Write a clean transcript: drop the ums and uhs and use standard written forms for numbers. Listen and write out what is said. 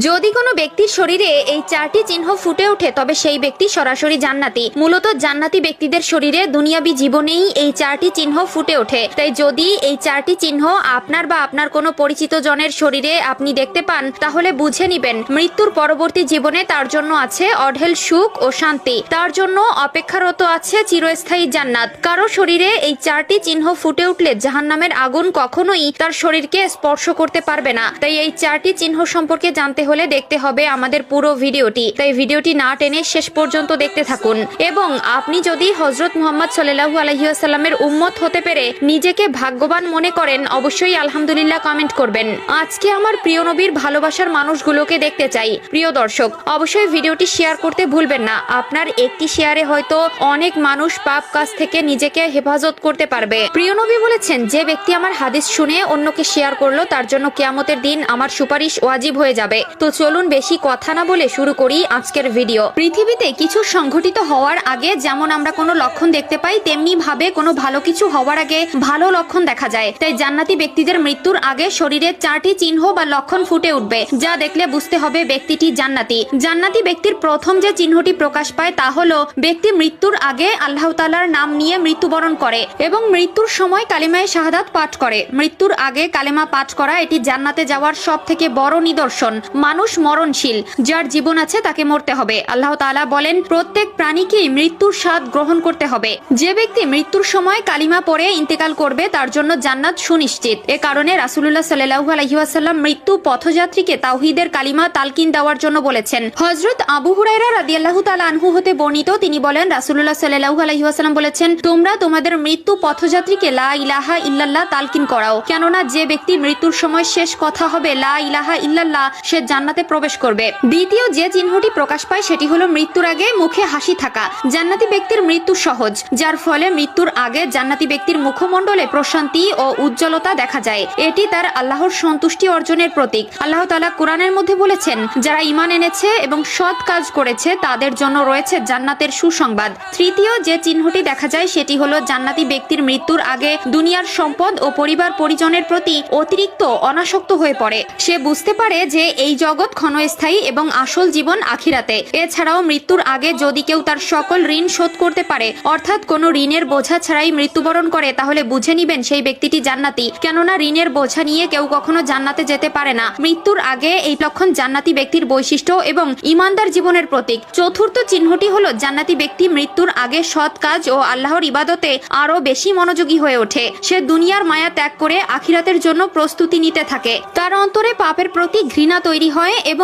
যদি কোনো ব্যক্তির শরীরে এই চারটি চিহ্ন ফুটে ওঠে তবে সেই ব্যক্তি সরাসরি জান্নাতি। মূলত জান্নাতি ব্যক্তিদের শরীরে দুনিয়াবি জীবনেই এই চারটি চিহ্ন ফুটে ওঠে। তাই যদি এই চারটি চিহ্ন আপনার বা আপনার কোনো পরিচিত জনের শরীরে আপনি দেখতে পান তাহলে বুঝে নিবেন মৃত্যুর পরবর্তী জীবনে তার জন্য আছে অঢেল সুখ ও শান্তি, তার জন্য অপেক্ষারত আছে চিরস্থায়ী জান্নাত। কারো শরীরে এই চারটি চিহ্ন ফুটে উঠলে জাহান্নামের আগুন কখনোই তার শরীরকে স্পর্শ করতে পারবে না। তাই এই চারটি চিহ্ন সম্পর্কে জানতে হলে দেখতে হবে আমাদের পুরো ভিডিওটি। তাই ভিডিওটি না টেনে শেষ পর্যন্ত দেখতে থাকুন। এবং আপনি যদি হযরত মুহাম্মদ সাল্লাল্লাহু আলাইহি ওয়াসাল্লামের উম্মত হতে পেরে নিজেকে ভাগ্যবান মনে করেন অবশ্যই আলহামদুলিল্লাহ কমেন্ট করবেন। আজকে আমার প্রিয় নবীর ভালোবাসার মানুষগুলোকে দেখতে চাই। প্রিয় দর্শক, অবশ্যই ভিডিওটি শেয়ার করতে ভুলবেন না। আপনার একটি শেয়ারে হয়তো অনেক মানুষ পাপ কাজ থেকে নিজেকে হেফাজত করতে পারবে। প্রিয় নবী বলেছেন, যে ব্যক্তি আমার হাদিস শুনে অন্যকে শেয়ার করলো তার জন্য কিয়ামতের দিন আমার সুপারিশ ওয়াজিব হয়ে যাবে। তো চলুন বেশি কথা না বলে শুরু করি আজকের ভিডিও। পৃথিবীতে কিছু সংঘটিত হওয়ার আগে যেমন আমরা কোনো লক্ষণ দেখতে পাই, তেমনি ভাবে কোনো ভালো কিছু হওয়ার আগে ভালো লক্ষণ দেখা যায়। তাই জান্নাতি ব্যক্তিদের মৃত্যুর আগে শরীরে চারটি চিহ্ন বা লক্ষণ ফুটে উঠবে, যা দেখলে বুঝতে হবে ব্যক্তিটি জান্নাতি। জান্নাতি ব্যক্তির প্রথম যে চিহ্নটি প্রকাশ পায় তা হলো ব্যক্তি মৃত্যুর আগে আল্লাহ তাআলার নাম নিয়ে মৃত্যুবরণ করে এবং মৃত্যুর সময় কালিমায়ে শাহাদাত পাঠ করে। মৃত্যুর আগে কালেমা পাঠ করা এটি জান্নাতে যাওয়ার সব থেকে বড় নিদর্শন। মানুষ মরণশীল, যার জীবন আছে তাকে মরতে হবে। আল্লাহ তাআলা বলেন, প্রত্যেক প্রাণীকেই মৃত্যুর স্বাদ গ্রহণ করতে হবে। যে ব্যক্তি মৃত্যুর সময় কালিমা পড়ে ইন্তেকাল করবে তার জন্য জান্নাত সুনিশ্চিত। এ কারণে রাসূলুল্লাহ সাল্লাল্লাহু আলাইহি ওয়াসাল্লাম মৃত্যু পথযাত্রীকে তাওহীদের কালিমা তালকিন দেওয়ার জন্য বলেছেন। হযরত আবু হুরায়রা রাদিয়াল্লাহু তাআলা আনহু হতে বর্ণিত, তিনি বলেন, রাসূলুল্লাহ সাল্লাল্লাহু আলাইহি ওয়াসাল্লাম বলেছেন, তোমরা তোমাদের মৃত্যু পথযাত্রীকে লা ইলাহা ইল্লাল্লাহ তালকিন করাও, কেননা যে ব্যক্তির মৃত্যুর সময় শেষ কথা হবে লা ইলাহা ইল্লাল্লাহ সে জান্নাতে প্রবেশ করবে। দ্বিতীয় যে চিহ্নটি প্রকাশ পায় সেটি হলো মৃত্যুর আগে মুখে হাসি থাকা। জান্নাতি ব্যক্তির মৃত্যু সহজ, যার ফলে মৃত্যুর আগে জান্নাতি ব্যক্তির মুখমণ্ডলে প্রশান্তি ও উজ্জ্বলতা দেখা যায়। এটি তার আল্লাহর সন্তুষ্টি অর্জনের প্রতীক। আল্লাহ তাআলা কোরআনের মধ্যে বলেছেন, যারা ঈমান এনেছে এবং সৎ কাজ করেছে তাদের জন্য রয়েছে জান্নাতের সুসংবাদ। তৃতীয় যে চিহ্নটি দেখা যায় সেটি হলো জান্নাতি ব্যক্তির মৃত্যুর আগে দুনিয়ার সম্পদ ও পরিবার পরিজনের প্রতি অতিরিক্ত অনাসক্ত হয়ে পড়ে। সে বুঝতে পারে যে এই জগৎ ক্ষণস্থায়ী এবং আসল জীবন আখিরাতে। এছাড়াও মৃত্যুর আগে যদি কেউ তার সকল ঋণ শোধ করতে পারে, অর্থাৎ কোনো ঋণের বোঝা ছাড়াই মৃত্যুবরণ করে, তাহলে বুঝে নিবেন সেই ব্যক্তিটি জান্নাতি। কেননা ঋণের বোঝা নিয়ে কেউ কখনো জান্নাতে যেতে পারে না। মৃত্যুর আগে এই লক্ষণ জান্নাতি ব্যক্তির বৈশিষ্ট্য এবং ঈমানদার জীবনের প্রতীক। চতুর্থ চিহ্নটি হলো জান্নাতি ব্যক্তি মৃত্যুর আগে সৎ কাজ ও আল্লাহর ইবাদতে আরো বেশি মনোযোগী হয়ে ওঠে। সে দুনিয়ার মায়া ত্যাগ করে আখিরাতের জন্য প্রস্তুতি নিতে থাকে। তার অন্তরে পাপের প্রতি ঘৃণা তৈরি হয় এবং